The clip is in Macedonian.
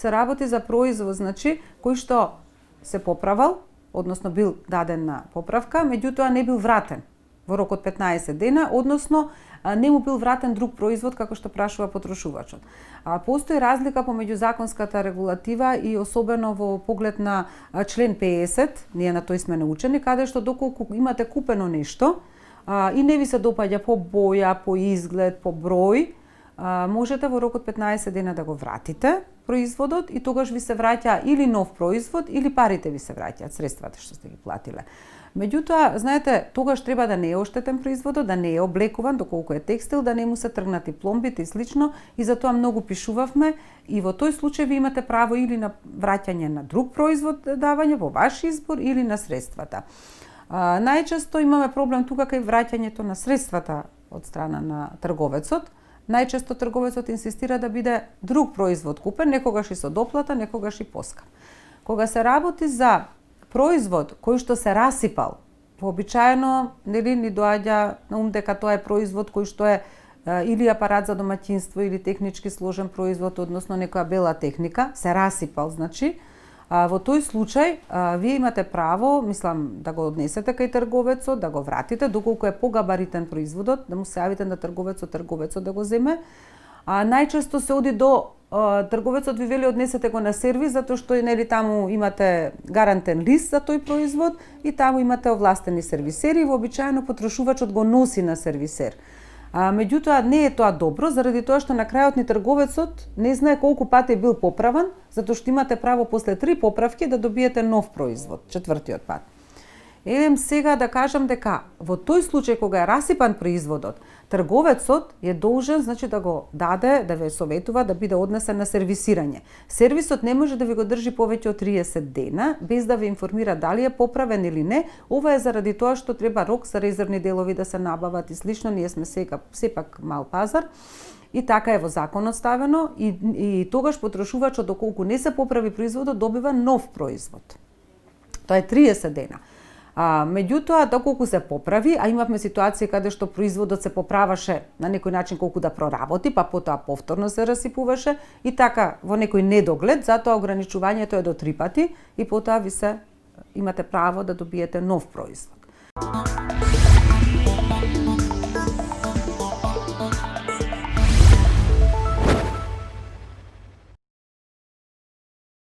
се работи за производ, значи, кој што се поправал, односно бил даден на поправка, меѓутоа не бил вратен во рок од 15 дена, односно не му бил вратен друг производ како што прашува потрошувачот. Постои разлика помеѓу законската регулатива и особено во поглед на член 50, ние на тој сме научени, каде што доколку имате купено нешто и не ви се допаѓа по боја, по изглед, по број, можете во рок од 15 дена да го вратите производот и тогаш ви се враќа или нов производ или парите ви се враќаат, средствата што сте ги платиле. Меѓутоа, знаете, тогаш треба да не е оштетен производот, да не е облекуван, доколку е текстил, да не му се тргнати пломбите и слично, и затоа многу пишувавме и во тој случај ви имате право или на враќање на друг производ давање во ваш избор или на средствата. Најчесто имаме проблем тука кај враќањето на средствата од страна на трговецот. Најчесто трговецот инсистира да биде друг производ купен, некогаш и со доплата, некогаш и поскап. Кога се работи за производ кој што се расипал, вообичаено нели ни доаѓа на ум дека тоа е производ кој што е или апарат за домаќинство или технички сложен производ, односно некоја бела техника, се расипал, значи во тој случај вие имате право, мислам, да го однесете кај трговецот, да го вратите, доколку е погабаритен производот, да му се јавите на трговецот да го земе. Најчесто се оди до трговецот ви вели однесете го на сервис, затоа што нели таму имате гарантен лист за тој производ и таму имате овластени сервисери и вообичаено потрошувачот го носи на сервисер. Меѓутоа не е тоа добро, заради тоа што на крајот ни трговецот не знае колку пати е бил поправан, затоа што имате право после 3 поправки да добиете нов производ, 4-тиот пат. Едем сега да кажам дека во тој случај кога е расипан производот, трговецот е должен, значи, да го даде, да ве советува да биде однесен на сервисирање. Сервисот не може да ви го држи повеќе од 30 дена без да ве информира дали е поправен или не. Ова е заради тоа што треба рок за резервни делови да се набават и слично. Ние сме сепак мал пазар. И така е во законот ставено и тогаш потрошувачот доколку не се поправи производот добива нов производ. Тоа е 30 дена. Меѓутоа, доколку се поправи, а имавме ситуација каде што производот се поправаше на некој начин колку да проработи, па потоа повторно се расипуваше и така во некој недоглед, затоа ограничувањето е до 3 пати и потоа ви се имате право да добиете нов производ.